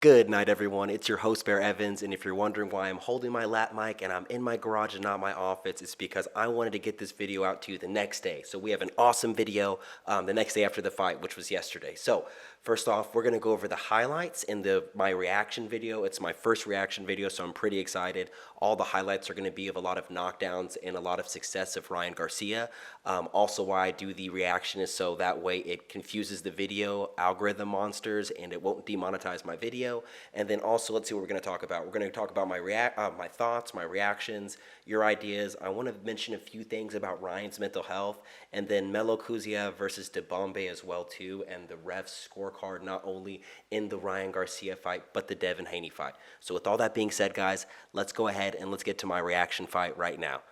Good night, everyone. It's your host, Bear Evans, and if you're wondering why I'm holding my lap mic and I'm in my garage and not my office, it's because I wanted to get this video out to you the next day. So we have an awesome video the next day after the fight, which was yesterday. So first off, we're going to go over the highlights in my reaction video. It's my first reaction video, so I'm pretty excited. All the highlights are going to be of a lot of knockdowns and a lot of success of Ryan Garcia. Also, why I do the reaction is so that way it confuses the video algorithm monsters and it won't demonetize my video. And then also, let's see what we're going to talk about. We're going to talk about my thoughts, my reactions, your ideas. I want to mention a few things about Ryan's mental health, and then Melo Kuzia versus Dibombe as well too, and the ref's scorecard not only in the Ryan Garcia fight but the Devin Haney fight. So with all that being said, guys, let's go ahead and let's get to my reaction fight right now.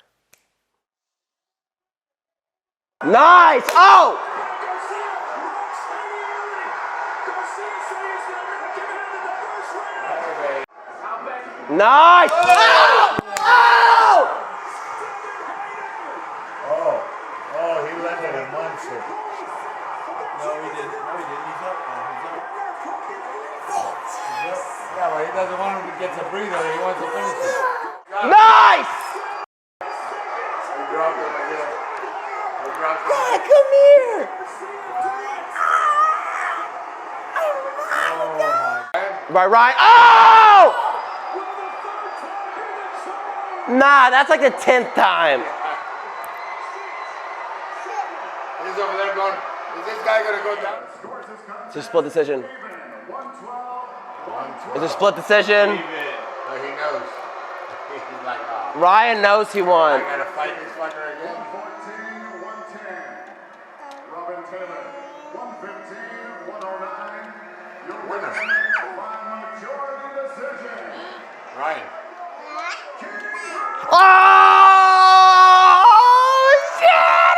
Nice! Oh! Nice! Oh! Oh! Oh, he landed a monster. No, he didn't. He's up now. Yeah, but he doesn't want him to get a breather. He wants to finish it. Nice! He dropped him again. He dropped him. Ah, come here! Oh, my. By Ryan. Oh! Nah, that's like the 10th time. He's over there going, is this guy going to go down? It's a split decision. It's a split decision. So he knows. He's like, oh, Ryan knows he won. I got to fight this fucker again. 114, 110. Robin Taylor, 115, 109. Your Winner. by majority decision. Ryan. Oh, shit!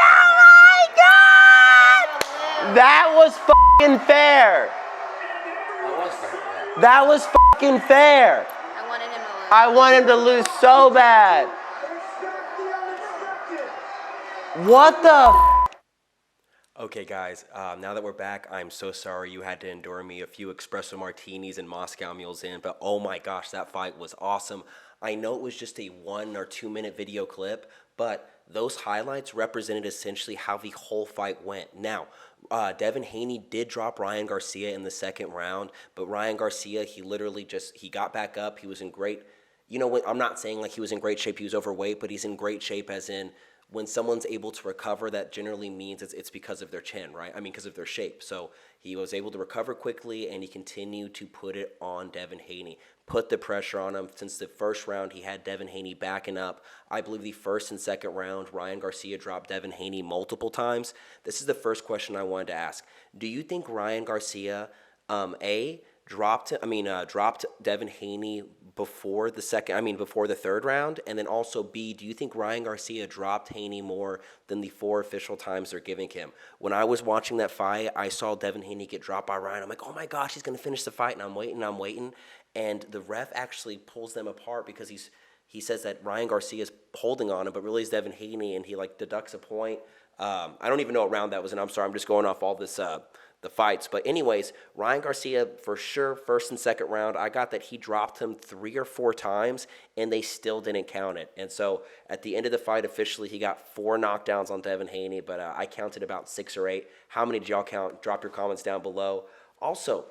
Oh, my God! That was fucking fair. That was fair, yeah. That was fucking fair. I wanted him to lose. I want him to lose so bad. What the? Okay, guys, now that we're back, I'm so sorry you had to endure me a few espresso martinis and Moscow mules in, but oh my gosh, that fight was awesome. I know it was just a 1 or 2 minute video clip, but those highlights represented essentially how the whole fight went. Now, Devin Haney did drop Ryan Garcia in the second round, but Ryan Garcia, he got back up. He was in great, I'm not saying like he was in great shape, he was overweight, but he's in great shape as in when someone's able to recover, that generally means it's because of their chin, right? I mean, because of their shape. So he was able to recover quickly, and he continued to put it on Devin Haney. Put the pressure on him. Since the first round, he had Devin Haney backing up. I believe the first and second round, Ryan Garcia dropped Devin Haney multiple times. This is the first question I wanted to ask. Do you think Ryan Garcia, dropped Devin Haney before the third round? And then also B, do you think Ryan Garcia dropped Haney more than the 4 official times they're giving him? When I was watching that fight, I saw Devin Haney get dropped by Ryan. I'm like, oh my gosh, he's going to finish the fight. And I'm waiting. And the ref actually pulls them apart because he says that Ryan Garcia is holding on him, but really it's Devin Haney, and he like deducts a point. I don't even know what round that was, and I'm sorry, I'm just going off all this the fights. But anyways, Ryan Garcia, for sure, first and second round, I got that he dropped him 3 or 4 times, and they still didn't count it. And so at the end of the fight, officially, he got 4 knockdowns on Devin Haney, but I counted about 6 or 8. How many did y'all count? Drop your comments down below. Also,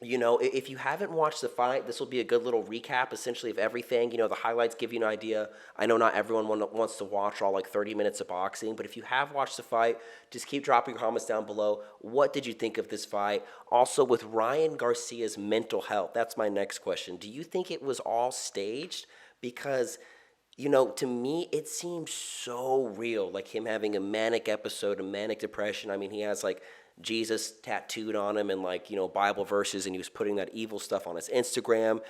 if you haven't watched the fight, this will be a good little recap, essentially, of everything. The highlights give you an idea. I know not everyone wants to watch all, 30 minutes of boxing, but if you have watched the fight, just keep dropping your comments down below. What did you think of this fight? Also, with Ryan Garcia's mental health, that's my next question. Do you think it was all staged? Because, to me, it seems so real, like him having a manic episode, a manic depression. I mean, he has, Jesus tattooed on him and Bible verses, and he was putting that evil stuff on his Instagram.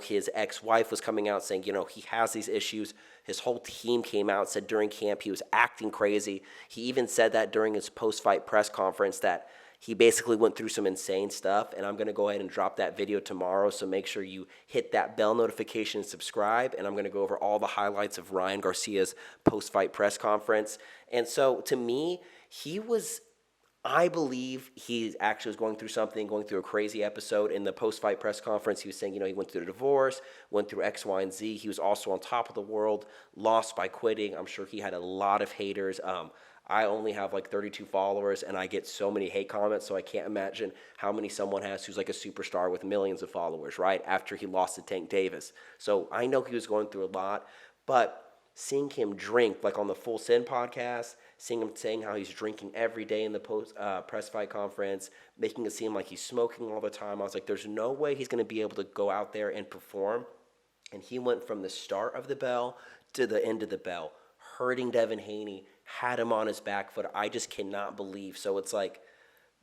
His ex-wife was coming out saying, he has these issues. His whole team came out and said during camp he was acting crazy. He even said that during his post-fight press conference that he basically went through some insane stuff, and I'm going to go ahead and drop that video tomorrow, so make sure you hit that bell notification and subscribe, and I'm going to go over all the highlights of Ryan Garcia's post-fight press conference. And so, to me, he was I believe he actually was going through something, going through a crazy episode. In the post-fight press conference, he was saying, he went through a divorce, went through X, Y, and Z. He was also on top of the world, lost by quitting. I'm sure he had a lot of haters. I only have like 32 followers, and I get so many hate comments, so I can't imagine how many someone has who's like a superstar with millions of followers, right, after he lost to Tank Davis. So I know he was going through a lot, but seeing him drink, like on the Full Send podcast, seeing him saying how he's drinking every day in the press fight conference, making it seem like he's smoking all the time, I was like, there's no way he's going to be able to go out there and perform. And he went from the start of the bell to the end of the bell, hurting Devin Haney, had him on his back foot. I just cannot believe. So it's like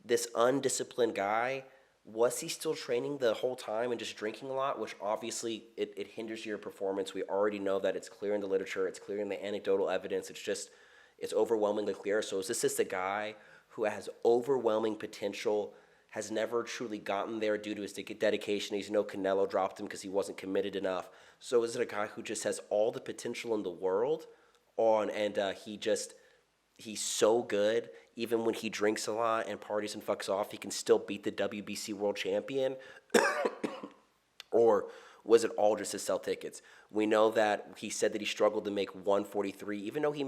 this undisciplined guy, was he still training the whole time and just drinking a lot, which obviously it hinders your performance. We already know that. It's clear in the literature. It's clear in the anecdotal evidence. It's overwhelmingly clear. So is this just a guy who has overwhelming potential, has never truly gotten there due to his dedication? He's Canelo dropped him because he wasn't committed enough. So is it a guy who just has all the potential in the world and he's so good, even when he drinks a lot and parties and fucks off, he can still beat the WBC world champion? Or was it all just to sell tickets? We know that he said that he struggled to make 143, even though he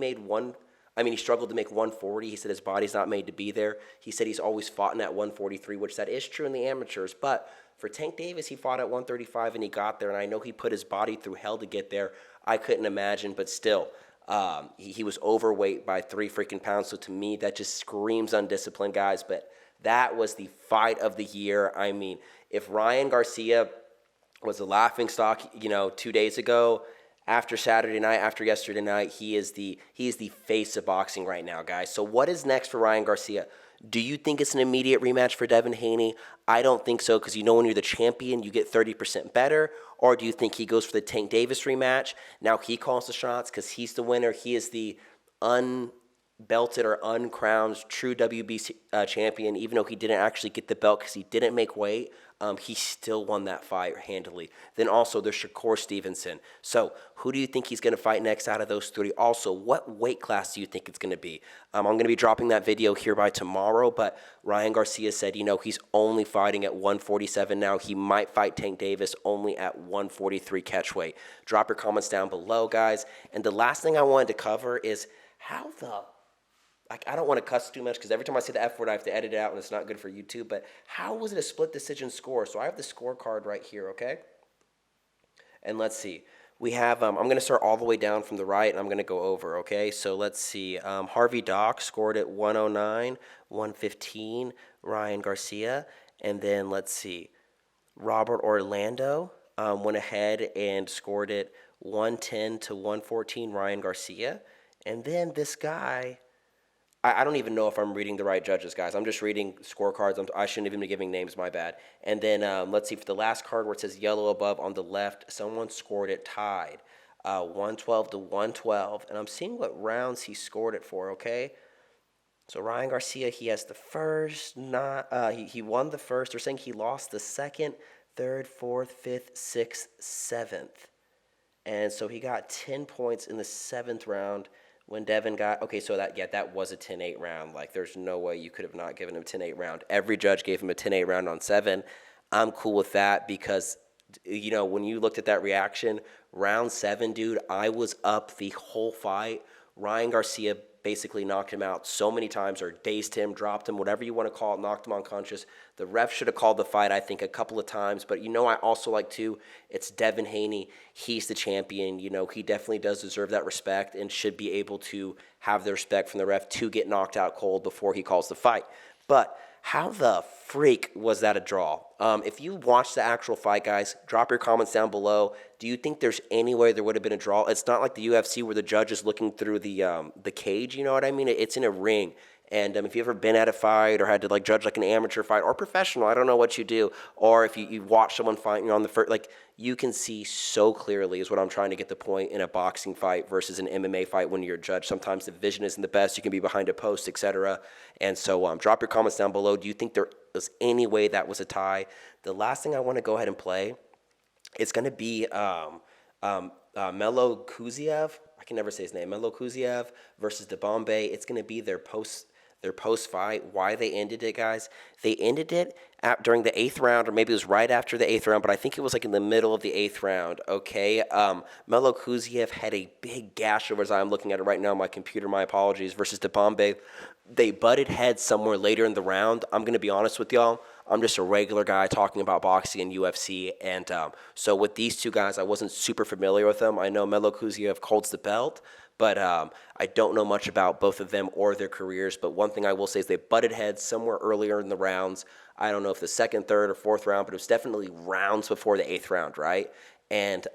struggled to make 140. He said his body's not made to be there. He said he's always fought in at 143, which that is true in the amateurs. But for Tank Davis, he fought at 135 and he got there. And I know he put his body through hell to get there. I couldn't imagine, but still, he was overweight by 3 freaking pounds. So to me, that just screams undisciplined, guys. But that was the fight of the year. I mean, if Ryan Garcia was a laughingstock, 2 days ago, after Saturday night, after yesterday night, he is the face of boxing right now, guys. So what is next for Ryan Garcia? Do you think it's an immediate rematch for Devin Haney? I don't think so, because when you're the champion, you get 30% better. Or do you think he goes for the Tank Davis rematch? Now he calls the shots because he's the winner. He is the unbelted or uncrowned true WBC champion, even though he didn't actually get the belt because he didn't make weight. He still won that fight handily. Then also there's Shakur Stevenson. So who do you think he's going to fight next out of those 3? Also, what weight class do you think it's going to be? I'm going to be dropping that video here by tomorrow, but Ryan Garcia said, he's only fighting at 147 now. He might fight Tank Davis only at 143 catchweight. Drop your comments down below, guys. And the last thing I wanted to cover is I don't want to cuss too much because every time I say the F word, I have to edit it out and it's not good for YouTube. But how was it a split decision score? So I have the scorecard right here, okay? And let's see. We have, I'm going to start all the way down from the right and I'm going to go over, okay? So let's see. Harvey Dock scored at 109, 115, Ryan Garcia. And then let's see. Robert Orlando went ahead and scored it 110 to 114, Ryan Garcia. And then this guy, I don't even know if I'm reading the right judges, guys. I'm just reading scorecards. I shouldn't even be giving names, my bad. And then let's see, for the last card where it says yellow above on the left, someone scored it tied, 112 to 112. And I'm seeing what rounds he scored it for, okay? So Ryan Garcia, he has the first, he won the first. They're saying he lost the second, third, fourth, fifth, sixth, seventh. And so he got 10 points in the 7th round. When Devin got, okay, so that was a 10-8 round. Like, there's no way you could have not given him a 10-8 round. Every judge gave him a 10-8 round on 7. I'm cool with that because, when you looked at that reaction, round 7, dude, I was up the whole fight. Ryan Garcia basically knocked him out so many times, or dazed him, dropped him, whatever you want to call it, knocked him unconscious. The ref should have called the fight, I think, a couple of times. But, I also like, too, it's Devin Haney. He's the champion. He definitely does deserve that respect and should be able to have the respect from the ref to get knocked out cold before he calls the fight. But how the freak was that a draw? If you watched the actual fight, guys, drop your comments down below. Do you think there's any way there would have been a draw? It's not like the UFC where the judge is looking through the cage, you know what I mean? It's in a ring. And if you've ever been at a fight or had to judge an amateur fight or professional, I don't know what you do, or if you watch someone fight, on the first, you can see so clearly is what I'm trying to get the point in a boxing fight versus an MMA fight when you're a judge. Sometimes the vision isn't the best. You can be behind a post, etc. And so drop your comments down below. Do you think there was any way that was a tie? The last thing I want to go ahead and play, it's going to be Melo Kuziev. I can never say his name. Melo Kuziev versus dibombe. It's going to be their their post-fight, why they ended it, guys. They ended it during the 8th round, or maybe it was right after the 8th round, but I think it was like in the middle of the 8th round, okay? Melo Kuziev had a big gash over his eye. I'm looking at it right now on my computer, my apologies, versus dibombe. They butted heads somewhere later in the round. I'm going to be honest with y'all. I'm just a regular guy talking about boxing and UFC, and so with these two guys, I wasn't super familiar with them. I know Melo Kuziev holds the belt, but I don't know much about both of them or their careers. But one thing I will say is they butted heads somewhere earlier in the rounds. I don't know if the 2nd, 3rd, or 4th round, but it was definitely rounds before the 8th round, right? And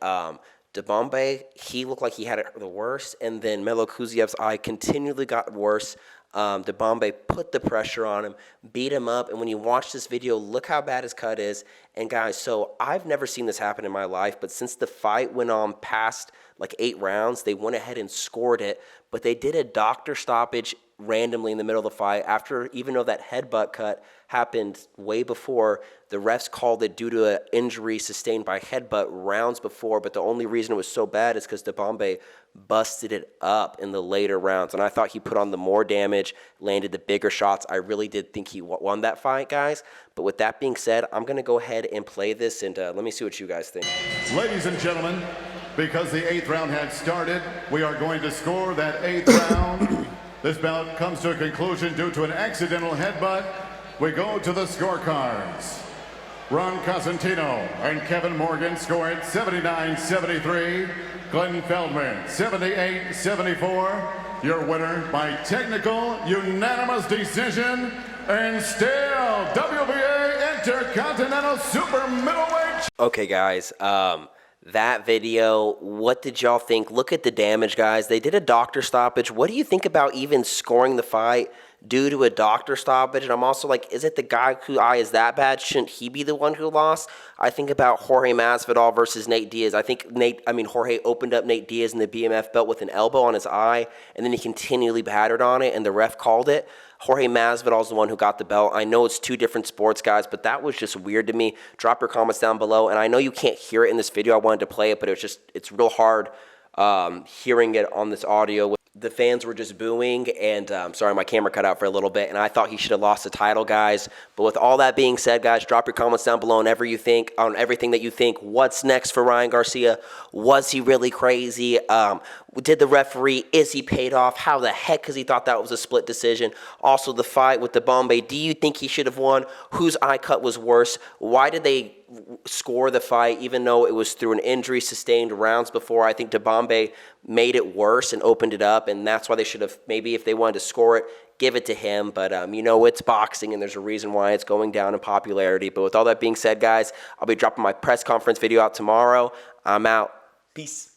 dibombe, he looked like he had it the worst, and then Melo Kuziev's eye continually got worse. dibombe put the pressure on him, beat him up, and when you watch this video, look how bad his cut is. And guys, so I've never seen this happen in my life, but since the fight went on past like 8 rounds, they went ahead and scored it, but they did a doctor stoppage randomly in the middle of the fight after, even though that headbutt cut happened way before, the refs called it due to an injury sustained by headbutt rounds before, but the only reason it was so bad is because dibombe busted it up in the later rounds, and I thought he put on the more damage, landed the bigger shots. I really did think he won that fight, guys, but with that being said, I'm going to go ahead and play this, and let me see what you guys think. Ladies and gentlemen, because the 8th round had started, we are going to score that 8th round. This bout comes to a conclusion due to an accidental headbutt. We go to the scorecards. Ron Cosentino and Kevin Morgan scored 79-73. Glenn Feldman, 78-74. Your winner by technical unanimous decision and still WBA Intercontinental Super Middleweight. Okay, guys, that video, what did y'all think? Look at the damage, guys. They did a doctor stoppage. What do you think about even scoring the fight due to a doctor stoppage? And I'm also like, is it the guy whose eye is that bad? Shouldn't he be the one who lost? I think about Jorge Masvidal versus Nate Diaz. I think Jorge opened up Nate Diaz in the BMF belt with an elbow on his eye, and then he continually battered on it, and the ref called it. Jorge Masvidal is the one who got the belt. I know it's 2 different sports, guys, but that was just weird to me. Drop your comments down below, and I know you can't hear it in this video. I wanted to play it, but it's real hard hearing it on this audio. The fans were just booing, and sorry, my camera cut out for a little bit, and I thought he should have lost the title, guys. But with all that being said, guys, drop your comments down below on everything that you think. What's next for Ryan Garcia? Was he really crazy? Did the referee, is he paid off? How the heck, because he thought that was a split decision? Also, the fight with dibombe, do you think he should have won? Whose eye cut was worse? Why did they score the fight even though it was through an injury sustained rounds before? I think dibombe made it worse and opened it up, and that's why they should have, maybe if they wanted to score it, give it to him. But it's boxing, and there's a reason why it's going down in popularity. But with all that being said, guys, I'll be dropping my press conference video out tomorrow. I'm out. Peace.